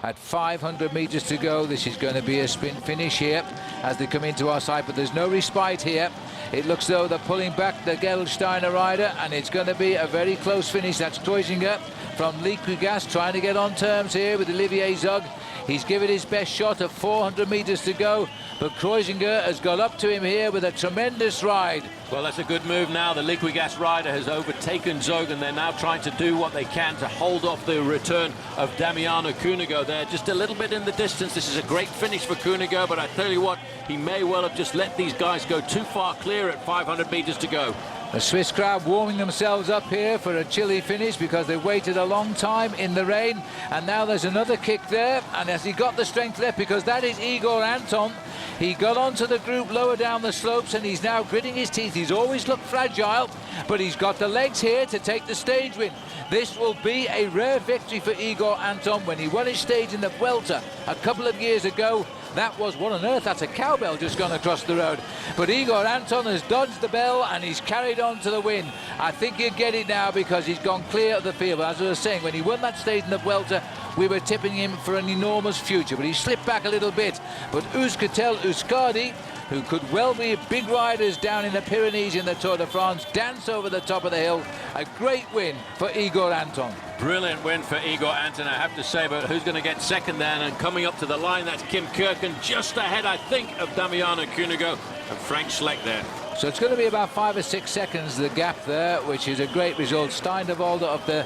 At 500 meters to go, this is going to be a sprint finish here as they come into our side, but there's no respite here. It looks though they're pulling back the Gerolsteiner rider, and it's going to be a very close finish. That's Kreuziger from Liggett trying to get on terms here with Olivier Zug. He's given his best shot at 400 meters to go, but Kreuziger has got up to him here with a tremendous ride. Well, that's a good move now. The Liggett rider has overtaken Zog, and they're now trying to do what they can to hold off the return of Damiano Cunego. They're just a little bit in the distance. This is a great finish for Cunego, but I tell you what, he may well have just let these guys go too far clear at 500 meters to go. The Swiss crowd warming themselves up here for a chilly finish because they waited a long time in the rain, and now there's another kick there, and has he got the strength left, because that is Igor Anton. He got onto the group lower down the slopes, and he's now gritting his teeth. He's always looked fragile, but he's got the legs here to take the stage win. This will be a rare victory for Igor Anton. When he won his stage in the Vuelta a couple of years ago, that was, what on earth, that's a cowbell just gone across the road. But Igor Anton has dodged the bell and he's carried on to the win. I think he'll get it now because he's gone clear of the field. But as I was saying, when he won that stage in the Vuelta, we were tipping him for an enormous future, but he slipped back a little bit. But Euskaltel Euskadi, who could well be big riders down in the Pyrenees in the Tour de France, dance over the top of the hill. A great win for Igor Anton. Brilliant win for Igor Anton, I have to say, but who's going to get second then? And coming up to the line, that's Kim Kirken, just ahead, I think, of Damiano Cunego and Frank Schleck there. So it's going to be about 5 or 6 seconds, the gap there, which is a great result. Steindevolder of the...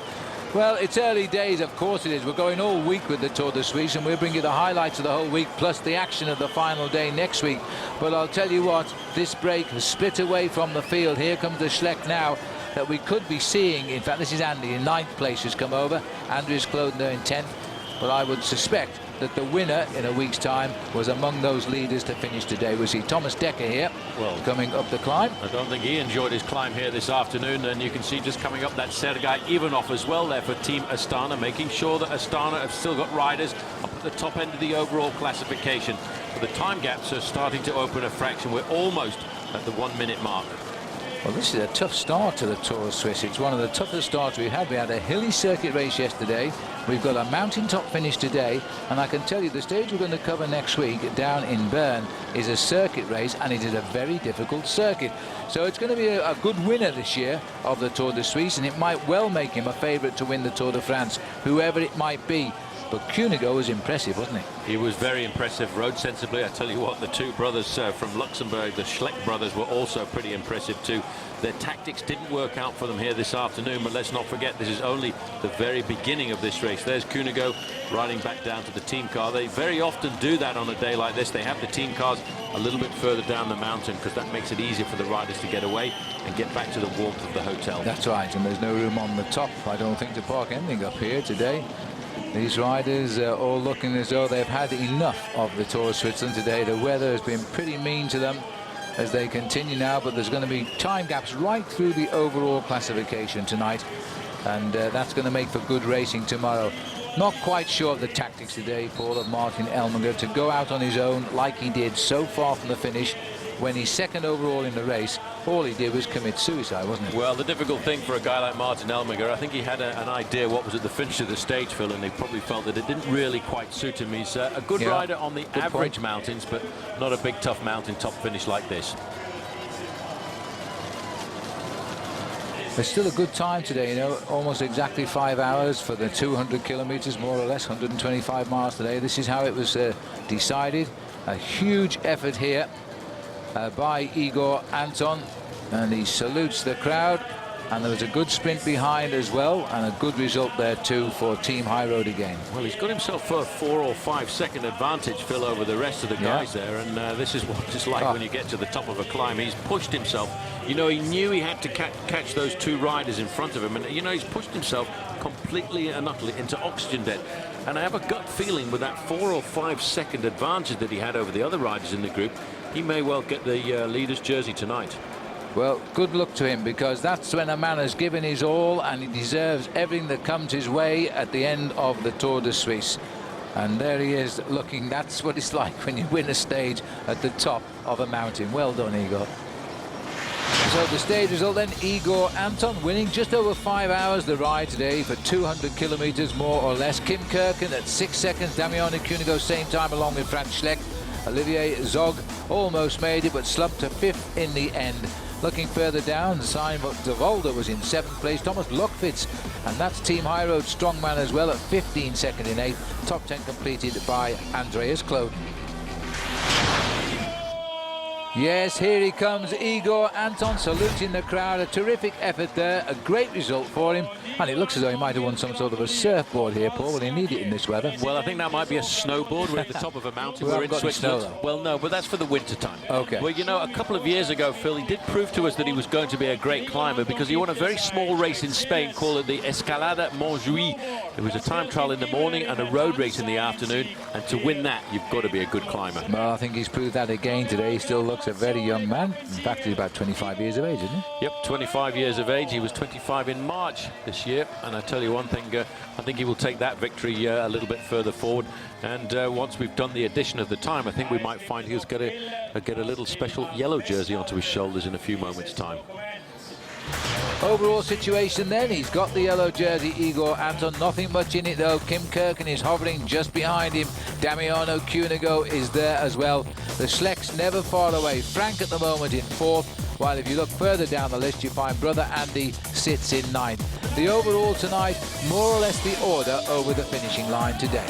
Well, it's early days, of course it is. We're going all week with the Tour de Suisse, and we'll bring you the highlights of the whole week, plus the action of the final day next week. But I'll tell you what, this break has split away from the field. Here comes the Schleck now that we could be seeing. In fact, this is Andy in 9th place has come over. Andreas Klodner in 10th. But I would suspect that the winner in a week's time was among those leaders to finish today. We see Thomas Dekker here, coming up the climb. I don't think he enjoyed his climb here this afternoon, and you can see just coming up that Sergei Ivanov as well there for Team Astana, making sure that Astana have still got riders up at the top end of the overall classification. But the time gaps are starting to open a fraction. We're almost at the 1 minute mark. Well, this is a tough start to the Tour of Suisse. It's one of the toughest starts we've had. We had a hilly circuit race yesterday. We've got a mountaintop finish today. And I can tell you the stage we're going to cover next week down in Bern is a circuit race, and it is a very difficult circuit. So it's going to be a good winner this year of the Tour de Suisse, and it might well make him a favourite to win the Tour de France, whoever it might be. But Cunego was impressive, wasn't he? He was very impressive, rode sensibly. I tell you what, the two brothers from Luxembourg, the Schleck brothers, were also pretty impressive too. Their tactics didn't work out for them here this afternoon, but let's not forget this is only the very beginning of this race. There's Cunego riding back down to the team car. They very often do that on a day like this. They have the team cars a little bit further down the mountain because that makes it easier for the riders to get away and get back to the warmth of the hotel. That's right, and there's no room on the top, I don't think, to park anything up here today. These riders are all looking as though they've had enough of the Tour of Switzerland today. The weather has been pretty mean to them as they continue now, but there's going to be time gaps right through the overall classification tonight, and that's going to make for good racing tomorrow. Not quite sure of the tactics today, Paul, of Martin Elminger to go out on his own like he did so far from the finish. When he's second overall in the race, all he did was commit suicide, wasn't it? Well, the difficult thing for a guy like Martin Elminger, I think he had an idea what was at the finish of the stage, Phil, and he probably felt that it didn't really quite suit him. He's a good rider on the average mountains, but not a big, tough mountain top finish like this. There's still a good time today, you know, almost exactly 5 hours for the 200 kilometers, more or less, 125 miles today. This is how it was decided. A huge effort here by Igor Anton, and he salutes the crowd, and there was a good sprint behind as well, and a good result there too for Team High Road again. Well, he's got himself a 4 or 5 second advantage, Phil, over the rest of the guys there, and this is what it's like when you get to the top of a climb. He's pushed himself. You know, he knew he had to catch those two riders in front of him, and you know, he's pushed himself completely and utterly into oxygen debt. And I have a gut feeling with that 4 or 5 second advantage that he had over the other riders in the group, he may well get the leader's jersey tonight. Well, good luck to him, because that's when a man has given his all, and he deserves everything that comes his way at the end of the Tour de Suisse. And there he is looking. That's what it's like when you win a stage at the top of a mountain. Well done, Igor. So the stage result then, Igor Anton winning just over 5 hours the ride today for 200 kilometers more or less. Kim Kirken at 6 seconds, Damiano Cunego same time along with Frank Schleck. Olivier Zog almost made it, but slumped to 5th in the end. Looking further down, Simon de Volder was in 7th place. Thomas Lockfitz, and that's Team High Road strongman as well, at 15 second in 8th. Top 10 completed by Andreas Kloden. Yes, here he comes, Igor Anton saluting the crowd. A terrific effort there, a great result for him, and it looks as though he might have won some sort of a surfboard here, Paul. Will he need it in this weather? Well, I think that might be a snowboard. We're at the top of a mountain. We're in Switzerland. Well, no, but that's for the winter time. Okay. Well, you know, a couple of years ago, Phil, he did prove to us that he was going to be a great climber, because he won a very small race in Spain called the Escalada Montjuïc. It was a time trial in the morning and a road race in the afternoon, and to win that, you've got to be a good climber. Well, I think he's proved that again today. He still looks a very young man. In fact, he's about 25 years of age, isn't he? Yep, 25 years of age. He was 25 in March this year, and I tell you one thing, I think he will take that victory a little bit further forward, and once we've done the addition of the time, I think we might find he's going to get a little special yellow jersey onto his shoulders in a few moments' time. Overall situation then, he's got the yellow jersey, Igor Anton. Nothing much in it though. Kim Kirken is hovering just behind him. Damiano Cunego is there as well. The Schlecks never far away. Frank at the moment in 4th, while if you look further down the list, you find brother Andy sits in 9th. The overall tonight, more or less the order over the finishing line today.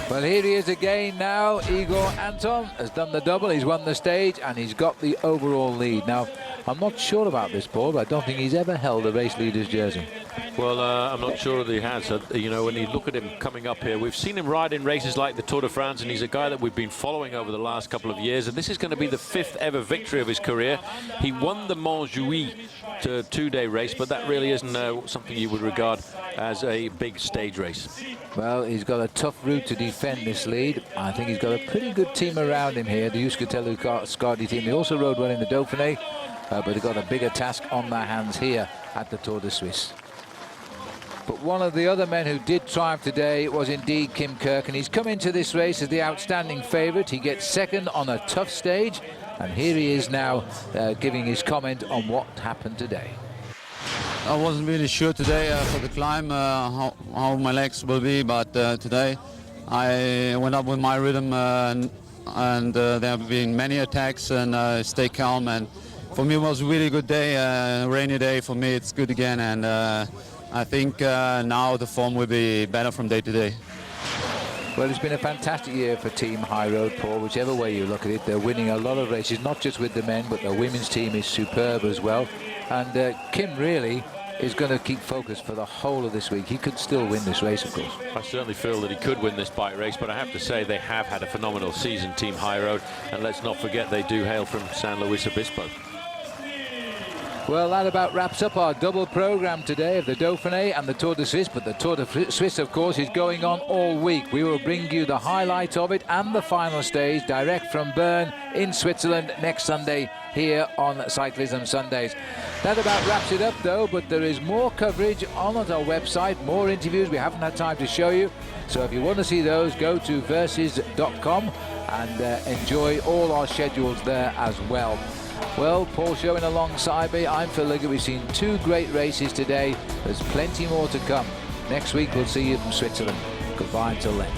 Well, here he is again now. Igor Anton has done the double. He's won the stage and he's got the overall lead. Now, I'm not sure about this, Paul, but I don't think he's ever held a race leader's jersey. Well, I'm not sure that he has. You know, when you look at him coming up here, we've seen him ride in races like the Tour de France, and he's a guy that we've been following over the last couple of years, and this is going to be the 5th ever victory of his career. He won the Montjuïc two-day race, but that really isn't something you would regard as a big stage race. Well, he's got a tough route to defend this lead. I think he's got a pretty good team around him here, the Euskaltel Scardi team. They also rode well in the Dauphiné, but they've got a bigger task on their hands here at the Tour de Suisse. But one of the other men who did triumph today was indeed Kim Kirken. He's come into this race as the outstanding favourite. He gets 2nd on a tough stage, and here he is now giving his comment on what happened today. I wasn't really sure today for the climb how my legs will be, but today I went up with my rhythm, and there have been many attacks, and stay calm, and for me it was a really good day, a rainy day. For me it's good again, and I think now the form will be better from day to day. Well, it's been a fantastic year for Team High Road, Paul. Whichever way you look at it, they're winning a lot of races, not just with the men, but the women's team is superb as well. And Kim really is going to keep focused for the whole of this week. He could still win this race, of course. I certainly feel that he could win this bike race, but I have to say they have had a phenomenal season, Team High Road, and let's not forget they do hail from San Luis Obispo. Well, that about wraps up our double programme today of the Dauphiné and the Tour de Suisse, but the Tour de Suisse, of course, is going on all week. We will bring you the highlights of it and the final stage direct from Bern in Switzerland next Sunday here on Cyclism Sundays. That about wraps it up, though, but there is more coverage on our website, more interviews we haven't had time to show you. So if you want to see those, go to versus.com and enjoy all our schedules there as well. Well, Paul Sherwen alongside me. I'm Phil Liggett. We've seen 2 great races today. There's plenty more to come. Next week we'll see you from Switzerland. Goodbye until then.